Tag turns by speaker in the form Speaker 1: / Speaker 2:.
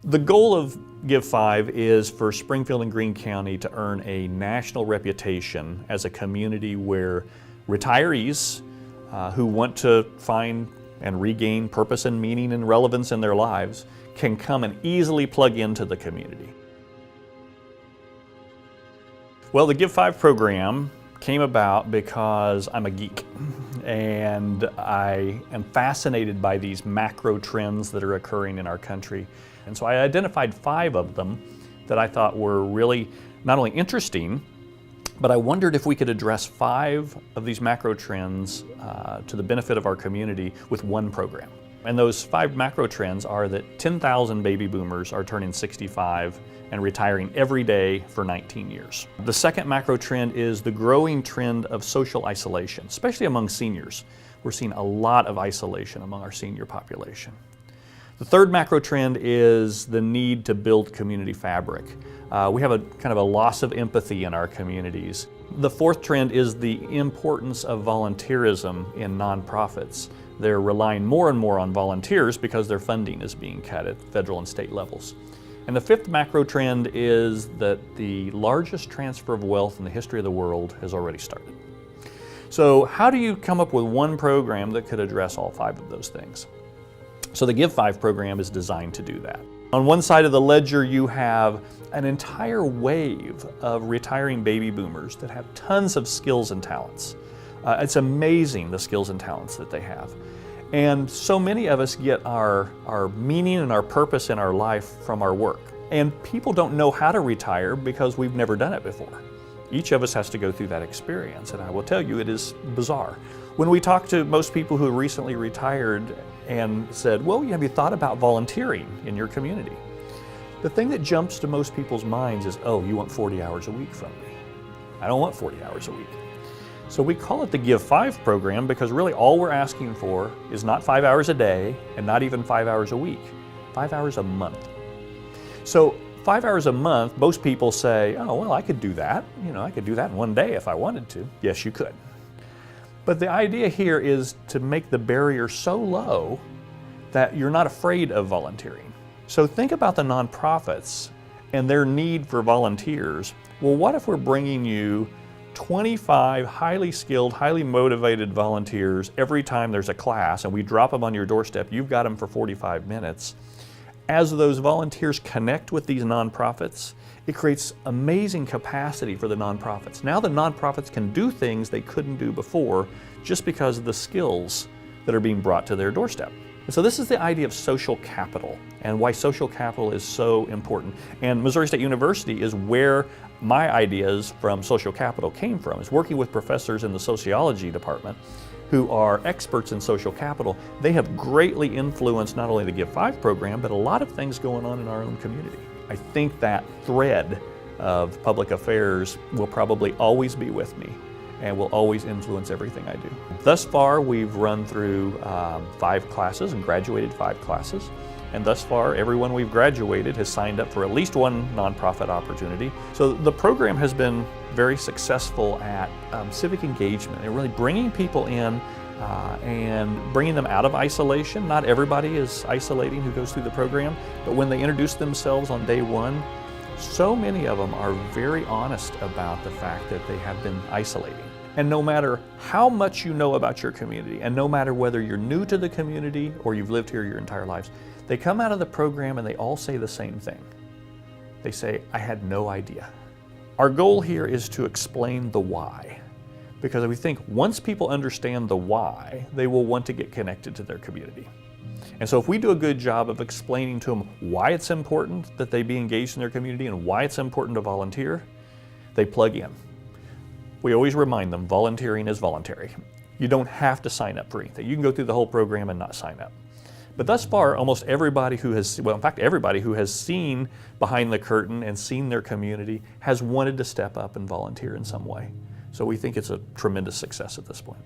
Speaker 1: The goal of Give 5 is for Springfield and Greene County to earn a national reputation as a community where retirees who want to find and regain purpose and meaning and relevance in their lives can come and easily plug into the community. Well, the Give 5 program came about because I'm a geek and I am fascinated by these macro trends that are occurring in our country. And so I identified 5 of them that I thought were really not only interesting, but I wondered if we could address 5 of these macro trends to the benefit of our community with one program. And those 5 macro trends are that 10,000 baby boomers are turning 65 and retiring every day for 19 years. The second macro trend is the growing trend of social isolation, especially among seniors. We're seeing a lot of isolation among our senior population. The third macro trend is the need to build community fabric. We have a kind of a loss of empathy in our communities. The fourth trend is the importance of volunteerism in nonprofits. They're relying more and more on volunteers because their funding is being cut at federal and state levels. And the fifth macro trend is that the largest transfer of wealth in the history of the world has already started. So how do you come up with one program that could address all 5 of those things? So the Give 5 program is designed to do that. On one side of the ledger, you have an entire wave of retiring baby boomers that have tons of skills and talents. It's amazing the skills and talents that they have. And so many of us get our meaning and our purpose in our life from our work. And people don't know how to retire because we've never done it before. Each of us has to go through that experience, and I will tell you, it is bizarre. When we talk to most people who recently retired and said, well, have you thought about volunteering in your community? The thing that jumps to most people's minds is, oh, you want 40 hours a week from me. I don't want 40 hours a week. So we call it the Give 5 program because really all we're asking for is not 5 hours a day and not even 5 hours a week, 5 hours a month. So 5 hours a month, most people say, oh, well, I could do that. I could do that in one day if I wanted to. Yes, you could. But the idea here is to make the barrier so low that you're not afraid of volunteering. So think about the nonprofits and their need for volunteers. Well, what if we're bringing you 25 highly skilled, highly motivated volunteers every time there's a class and we drop them on your doorstep, you've got them for 45 minutes. As those volunteers connect with these nonprofits, it creates amazing capacity for the nonprofits. Now the nonprofits can do things they couldn't do before just because of the skills that are being brought to their doorstep. And so this is the idea of social capital and why social capital is so important. And Missouri State University is where my ideas from social capital came from. It's working with professors in the sociology department who are experts in social capital. They have greatly influenced not only the Give 5 program, but a lot of things going on in our own community. I think that thread of public affairs will probably always be with me and will always influence everything I do. Thus far, we've run through 5 classes and graduated 5 classes. And thus far, everyone we've graduated has signed up for at least one nonprofit opportunity. So the program has been very successful at civic engagement and really bringing people in and bringing them out of isolation. Not everybody is isolating who goes through the program, but when they introduce themselves on day 1, so many of them are very honest about the fact that they have been isolating. And no matter how much you know about your community, and no matter whether you're new to the community or you've lived here your entire lives, they come out of the program and they all say the same thing. They say, I had no idea. Our goal here is to explain the why, because we think once people understand the why, they will want to get connected to their community. And so if we do a good job of explaining to them why it's important that they be engaged in their community and why it's important to volunteer, they plug in. We always remind them volunteering is voluntary. You don't have to sign up for anything. You can go through the whole program and not sign up. But thus far, almost everybody who has, well, in fact, everybody who has seen behind the curtain and seen their community has wanted to step up and volunteer in some way. So we think it's a tremendous success at this point.